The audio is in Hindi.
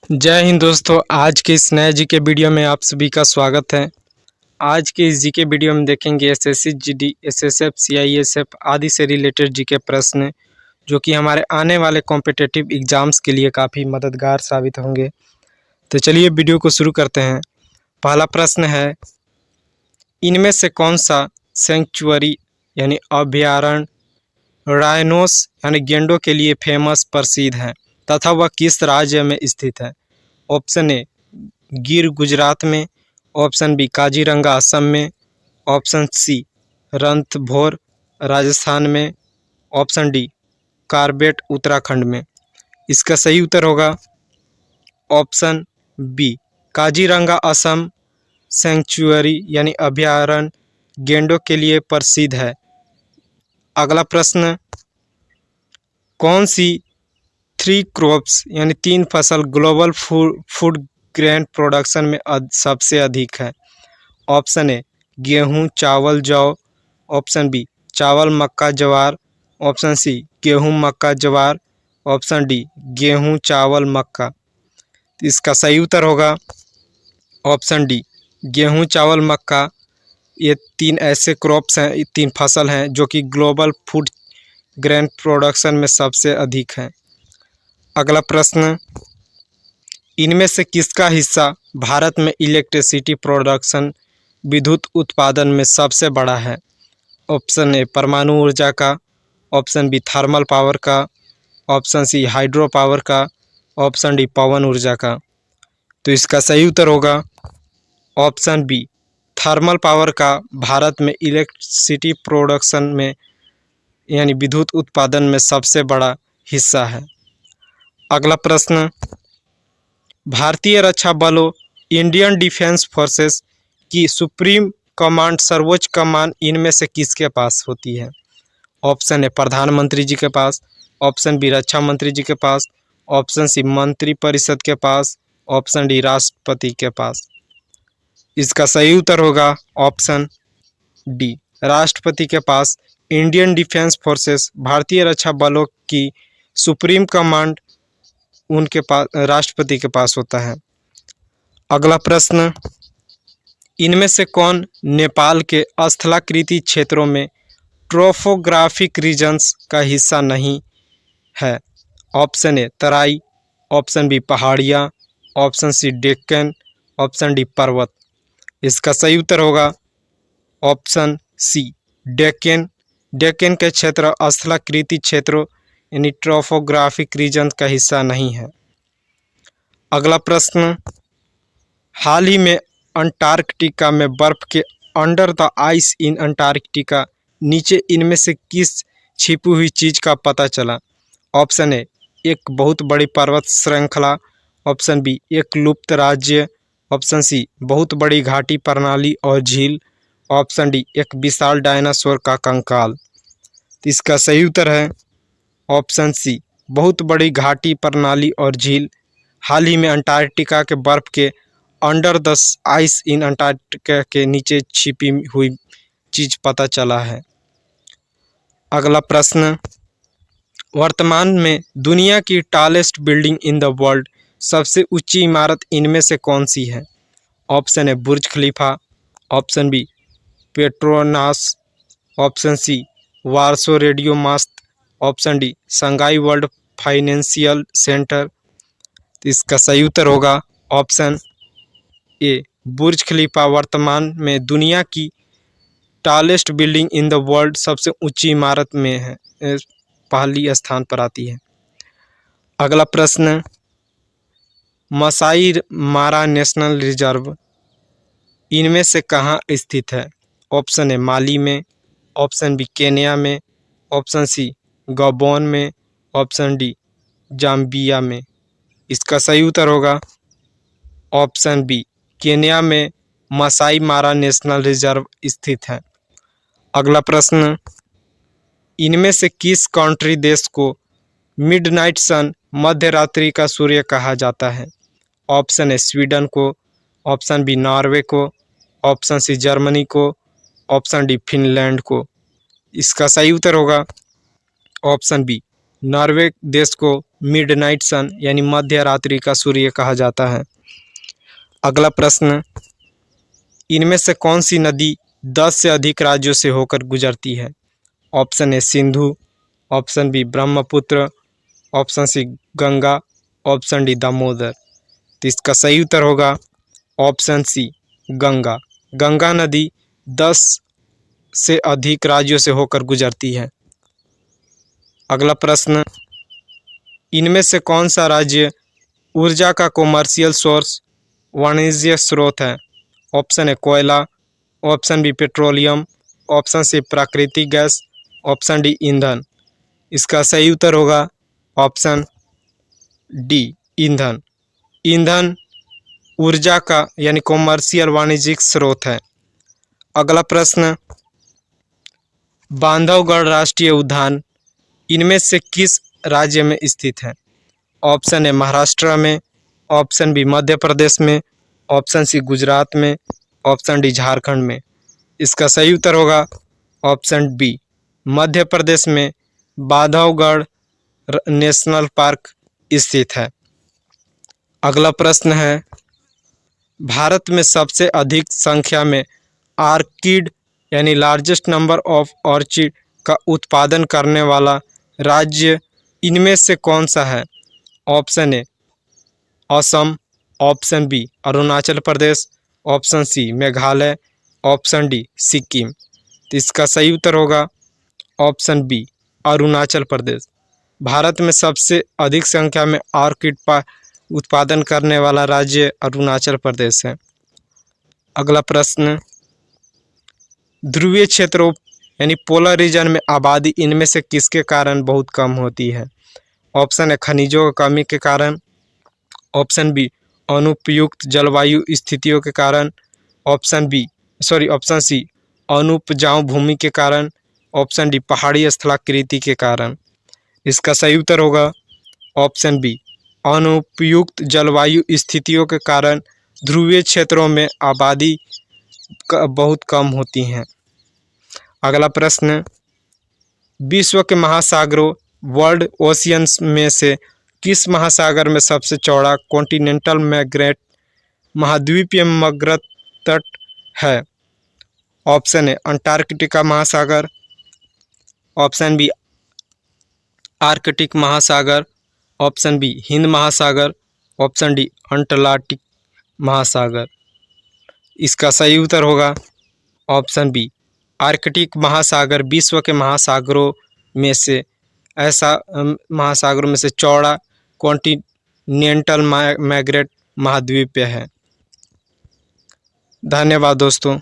जय हिंद दोस्तों। आज के इस नए जीके वीडियो में आप सभी का स्वागत है। आज के इस जीके वीडियो में देखेंगे एसएससी, जीडी, एसएसएफ, सीआईएसएफ आदि से रिलेटेड जीके प्रश्न जो कि हमारे आने वाले कॉम्पिटिटिव एग्जाम्स के लिए काफ़ी मददगार साबित होंगे। तो चलिए वीडियो को शुरू करते हैं। पहला प्रश्न है, इनमें से कौन सा सेंचुरी यानी अभयारण्य राइनोस यानी गेंडों के लिए फेमस प्रसिद्ध है तथा वह किस राज्य में स्थित है? ऑप्शन ए गिर गुजरात में, ऑप्शन बी काजीरंगा असम में, ऑप्शन सी रणथंभौर राजस्थान में, ऑप्शन डी कार्बेट उत्तराखंड में। इसका सही उत्तर होगा option B Kaziranga Assam sanctuary यानी अभयारण्य गेंडों के लिए प्रसिद्ध है। अगला प्रश्न, कौन सी 3 क्रॉप्स यानी 3 फसल ग्लोबल फूड ग्रेन प्रोडक्शन में सबसे अधिक है? ऑप्शन ए गेहूं चावल जौ, ऑप्शन बी चावल मक्का ज्वार, ऑप्शन सी गेहूं मक्का ज्वार, ऑप्शन डी गेहूं चावल मक्का। इसका सही उत्तर होगा ऑप्शन डी गेहूं चावल मक्का। ये 3 ऐसे क्रॉप्स हैं, 3 फसल हैं जो कि ग्लोबल फूड ग्रेन प्रोडक्शन में सबसे अधिक हैं। अगला प्रश्न, इनमें से किसका हिस्सा भारत में इलेक्ट्रिसिटी प्रोडक्शन विद्युत उत्पादन में सबसे बड़ा है? ऑप्शन ए परमाणु ऊर्जा का, ऑप्शन बी थर्मल पावर का, ऑप्शन सी हाइड्रो पावर का, ऑप्शन डी पवन ऊर्जा का। तो इसका सही उत्तर होगा ऑप्शन बी थर्मल पावर का भारत में इलेक्ट्रिसिटी प्रोडक्शन में यानी विद्युत उत्पादन में सबसे बड़ा हिस्सा है। अगला प्रश्न, भारतीय रक्षा बलों इंडियन डिफेंस फोर्सेस की सुप्रीम कमांड सर्वोच्च कमान इनमें से किसके पास होती है? ऑप्शन ए प्रधानमंत्री जी के पास, ऑप्शन बी रक्षा मंत्री जी के पास, ऑप्शन सी मंत्री परिषद के पास, ऑप्शन डी राष्ट्रपति के पास। इसका सही उत्तर होगा ऑप्शन डी राष्ट्रपति के पास। इंडियन डिफेंस फोर्सेस भारतीय रक्षा बलों की सुप्रीम कमांड उनके पास राष्ट्रपति के पास होता है। अगला प्रश्न, इनमें से कौन नेपाल के स्थलाकृति क्षेत्रों में ट्रोपोग्राफिक रीजन्स का हिस्सा नहीं है? ऑप्शन ए तराई, ऑप्शन बी पहाड़ियाँ, option C Deccan, option D पर्वत। इसका सही उत्तर होगा ऑप्शन सी डेक्कन। डेक्कन के क्षेत्र स्थलाकृति क्षेत्रों यानी ट्रोपोग्राफिक रीजन का हिस्सा नहीं है। अगला प्रश्न, हाल ही में अंटार्कटिका में बर्फ के under the ice in Antarctica नीचे इनमें से किस छिपी हुई चीज़ का पता चला? ऑप्शन ए एक बहुत बड़ी पर्वत श्रृंखला, ऑप्शन बी एक लुप्त राज्य, ऑप्शन सी बहुत बड़ी घाटी प्रणाली और झील, ऑप्शन डी एक विशाल डायनासोर का कंकाल। तो इसका सही उत्तर है ऑप्शन सी बहुत बड़ी घाटी प्रणाली और झील हाल ही में अंटार्कटिका के बर्फ के under the ice in Antarctica के नीचे छिपी हुई चीज़ पता चला है। अगला प्रश्न, वर्तमान में दुनिया की tallest building in the world सबसे ऊंची इमारत इनमें से कौन सी है? Option A Burj Khalifa, option B Petronas, option C Warsaw radio mast, option D Shanghai World Financial Centre. तो इसका सही उत्तर होगा ऑप्शन ए बुर्ज खलीफा वर्तमान में दुनिया की tallest building in the world सबसे ऊंची इमारत में है, पहली स्थान पर आती है। अगला प्रश्न, मसाई मारा नेशनल रिजर्व इनमें से कहाँ स्थित है? ऑप्शन ए माली में, ऑप्शन बी केन्या में, ऑप्शन सी गबोन में, ऑप्शन डी जाम्बिया में। इसका सही उत्तर होगा ऑप्शन बी केन्या में मसाई मारा नेशनल रिजर्व स्थित है। अगला प्रश्न, इनमें से किस कंट्री देश को मिडनाइट सन मध्य रात्रि का सूर्य कहा जाता है? ऑप्शन ए स्वीडन को, ऑप्शन बी नॉर्वे को, ऑप्शन सी जर्मनी को, ऑप्शन डी फिनलैंड को। इसका सही उत्तर होगा ऑप्शन बी नॉर्वे देश को मिडनाइट सन यानी मध्य रात्रि का सूर्य कहा जाता है। अगला प्रश्न, इनमें से कौन सी नदी 10 से अधिक राज्यों से होकर गुजरती है? Option A Sindhu, option B Brahmaputra, option C Ganga, option D Damodar. तो इसका सही उत्तर होगा ऑप्शन सी गंगा। गंगा नदी 10 से अधिक राज्यों से होकर गुजरती है। अगला प्रश्न, इनमें से कौन सा राज्य ऊर्जा का कॉमर्शियल सोर्स वाणिज्यिक स्रोत है? ऑप्शन ए कोयला, option B petroleum, option C प्राकृतिक गैस, ऑप्शन डी ईंधन। इसका सही उत्तर होगा ऑप्शन डी ईंधन। ईंधन ऊर्जा का यानी कॉमर्शियल वाणिज्यिक स्रोत है। अगला प्रश्न, बांधवगढ़ राष्ट्रीय उद्यान इनमें से किस राज्य में स्थित है? ऑप्शन ए महाराष्ट्र में, ऑप्शन बी मध्य प्रदेश में, ऑप्शन सी गुजरात में, ऑप्शन डी झारखंड में। इसका सही उत्तर होगा ऑप्शन बी मध्य प्रदेश में बांधवगढ़ नेशनल पार्क स्थित है। अगला प्रश्न है, भारत में सबसे अधिक संख्या में ऑर्किड यानी लार्जेस्ट नंबर ऑफ ऑर्चिड का उत्पादन करने वाला राज्य इनमें से कौन सा है? Option A Assam, option B Arunachal Pradesh, option C Meghalaya, option D Sikkim. तो इसका सही उत्तर होगा ऑप्शन बी अरुणाचल प्रदेश। भारत में सबसे अधिक संख्या में ऑर्किड का उत्पादन करने वाला राज्य अरुणाचल प्रदेश है। अगला प्रश्न, ध्रुवीय क्षेत्रों यानी पोलर रीजन में आबादी इनमें से किसके कारण बहुत कम होती है? ऑप्शन ए खनिजों की कमी के कारण, ऑप्शन बी अनुपयुक्त जलवायु स्थितियों के कारण, ऑप्शन सी अनुपजाऊ भूमि के कारण, ऑप्शन डी पहाड़ी स्थलाकृति के कारण। इसका सही उत्तर होगा ऑप्शन बी अनुपयुक्त जलवायु स्थितियों के कारण ध्रुवीय क्षेत्रों में आबादी बहुत कम होती हैं। अगला प्रश्न, विश्व के महासागरों वर्ल्ड ओशियंस में से किस महासागर में सबसे चौड़ा कॉन्टिनेंटल मैग्नेट महाद्वीपीय मगध तट है? ऑप्शन ए अंटार्कटिका महासागर, ऑप्शन बी आर्कटिक महासागर, ऑप्शन बी हिंद महासागर, ऑप्शन डी अटलांटिक महासागर। इसका सही उत्तर होगा ऑप्शन बी आर्कटिक महासागर विश्व के महासागरों में से चौड़ा कॉन्टिनेंटल मैग्नेट महाद्वीपीय है। धन्यवाद दोस्तों।